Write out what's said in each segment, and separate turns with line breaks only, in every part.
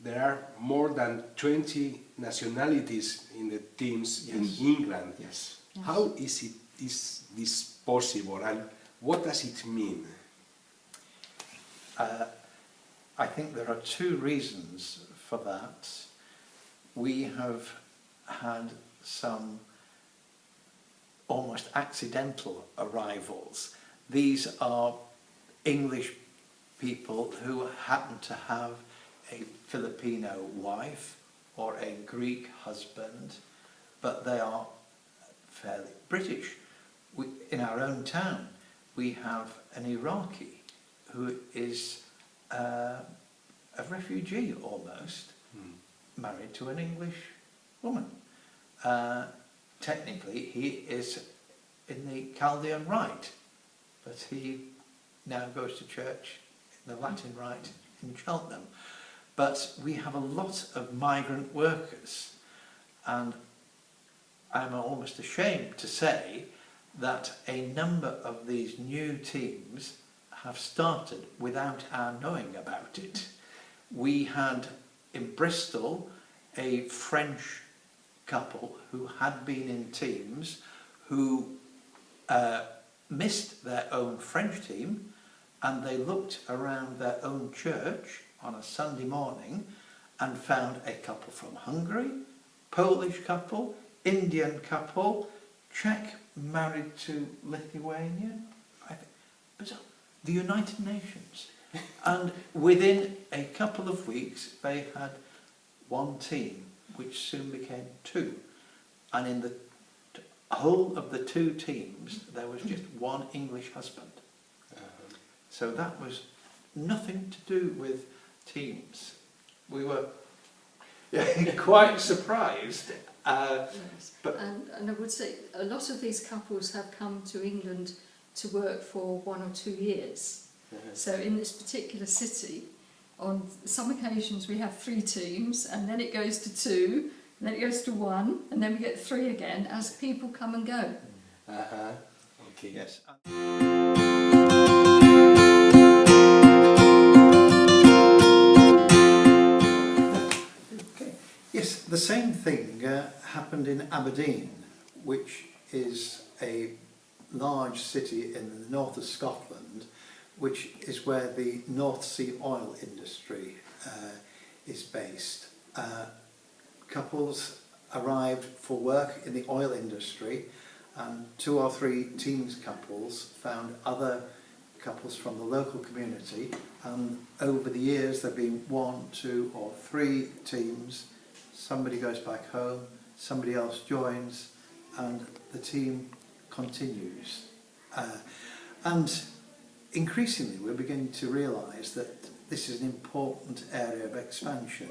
there are more than 20 nationalities in the teams in England.
Yes.
How is this possible, and what does it mean?
I think there are two reasons for that. We have had some almost accidental arrivals. These are English people who happen to have a Filipino wife or a Greek husband, but they are fairly British. In our own town, we have an Iraqi who is a refugee almost, married to an English woman. Technically, he is in the Chaldean Rite, but he now goes to church in the Latin Rite in Cheltenham. But we have a lot of migrant workers, and I'm almost ashamed to say that a number of these new teams have started without our knowing about it. We had in Bristol a French couple who had been in teams who missed their own French team, and they looked around their own church on a Sunday morning and found a couple from Hungary, Polish couple, Indian couple, Czech married to Lithuania, I think, but the United Nations. And within a couple of weeks they had one team, which soon became two. And in the whole of the two teams there was just one English husband. So that was nothing to do with teams. We were quite surprised. But
and I would say a lot of these couples have come to England to work for 1 or 2 years. So in this particular city, on some occasions we have 3 teams, and then it goes to 2, and then it goes to 1, and then we get 3 again as people come and go.
Okay.
yes. Yes, the same thing happened in Aberdeen, which is a large city in the north of Scotland, which is where the North Sea oil industry is based. Couples arrived for work in the oil industry, and 2 or 3 teams couples found other couples from the local community, and over the years there have been 1, 2 or 3 teams. Somebody goes back home, somebody else joins, and the team continues. And increasingly we're beginning to realise that this is an important area of expansion.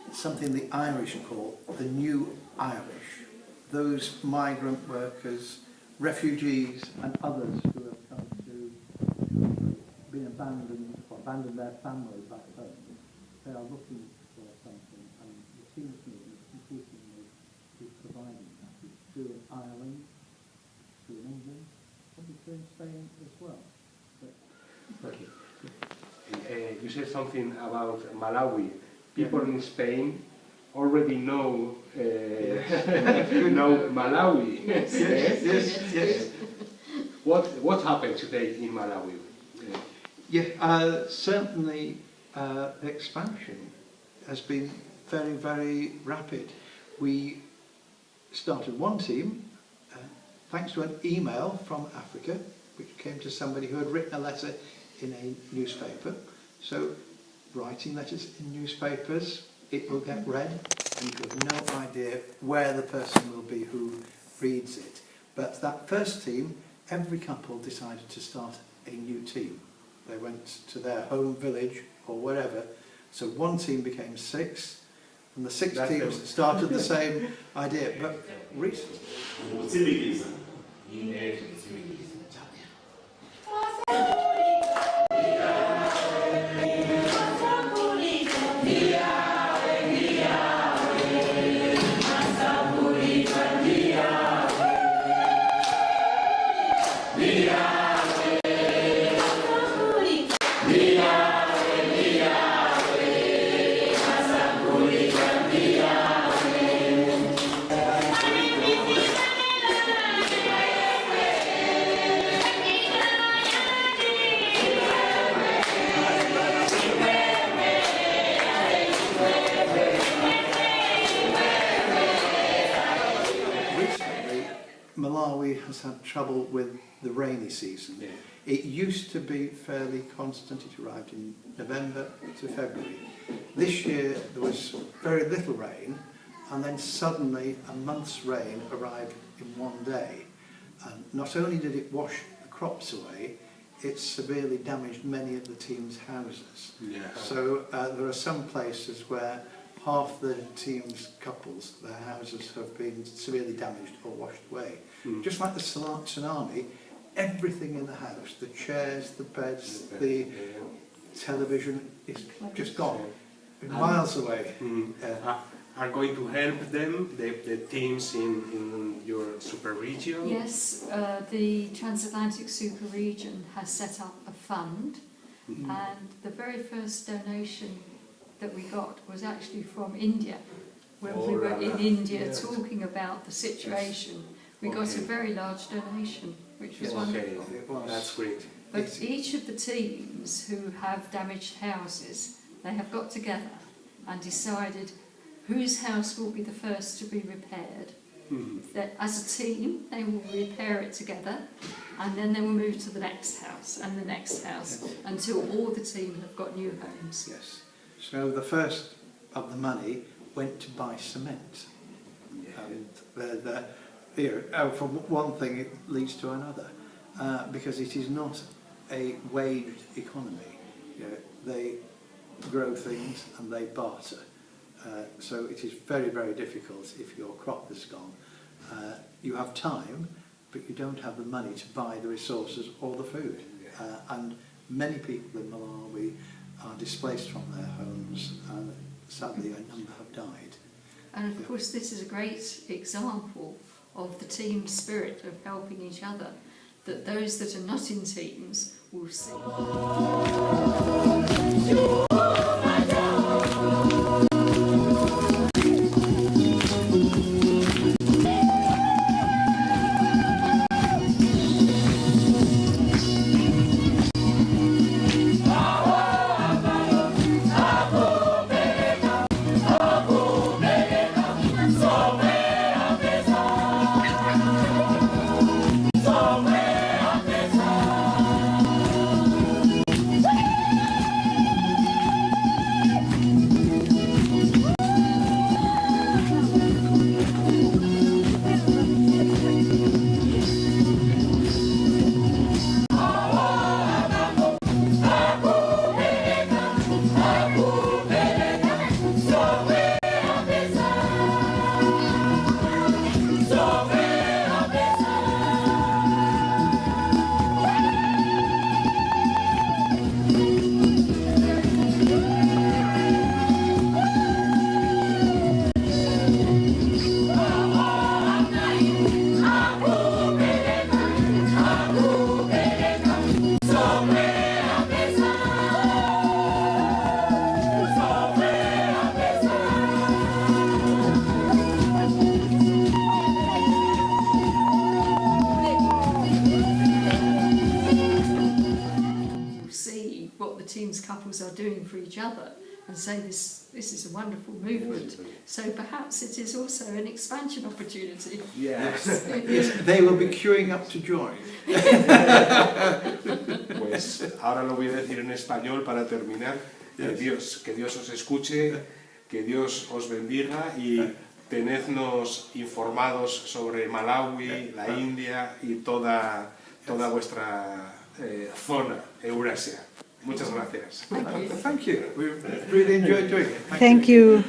It's something the Irish call the New Irish. Those migrant workers, refugees and others who have come to been abandoned their families back home, they are looking for something, and the teams movement increasingly is providing that. It's true in Ireland, it's true in England, probably true in Spain as well.
Okay. You said something about Malawi. People in Spain already know know Malawi.
Yes.
What happened today in Malawi?
Certainly the expansion has been very, very rapid. We started one team thanks to an email from Africa, which came to somebody who had written a letter in a newspaper. So writing letters in newspapers, it will get read, and you have no idea where the person will be who reads it. But that first team, every couple decided to start a new team. They went to their home village or wherever. So one team became 6, and the 6 teams started the same idea. But recently... has had trouble with the rainy season.
Yeah.
It used to be fairly constant. It arrived in November to February. This year there was very little rain, and then suddenly a month's rain arrived in one day. And not only did it wash the crops away, it severely damaged many of the team's houses.
Yeah.
So there are some places where half the team's couples, their houses have been severely damaged or washed away. Just like the tsunami, everything in the house, the chairs, the beds, the television, is just gone, miles away.
Are going to help them, the teams in your super region?
Yes, the Transatlantic Super Region has set up a fund, and the very first donation that we got was actually from India. When we were in India talking about the situation, we got a very large donation, which was wonderful.
That's great.
But each of the teams who have damaged houses, they have got together and decided whose house will be the first to be repaired. That as a team, they will repair it together, and then they will move to the next house and the next house until all the team have got new homes.
Yes. So the first of the money went to buy cement. And from one thing it leads to another, because it is not a waged economy. They grow things and they barter. So it is very, very difficult if your crop is gone. You have time, but you don't have the money to buy the resources or the food. And many people in Malawi are displaced from their homes, and sadly a number have died.
And of course this is a great example of the team spirit of helping each other, that those that are not in teams will see. teams, couples are doing for each other, and say this is a wonderful movement. So perhaps it is also an expansion opportunity.
Yes.
Yes, they will be queuing up to join.
Pues ahora lo voy a decir en español para terminar. Que Dios os escuche, que Dios os bendiga y tenednos informados sobre Malawi, la India y toda vuestra zona, Eurasia. Muchas gracias.
Thank you. We really enjoyed doing it.
Thank you.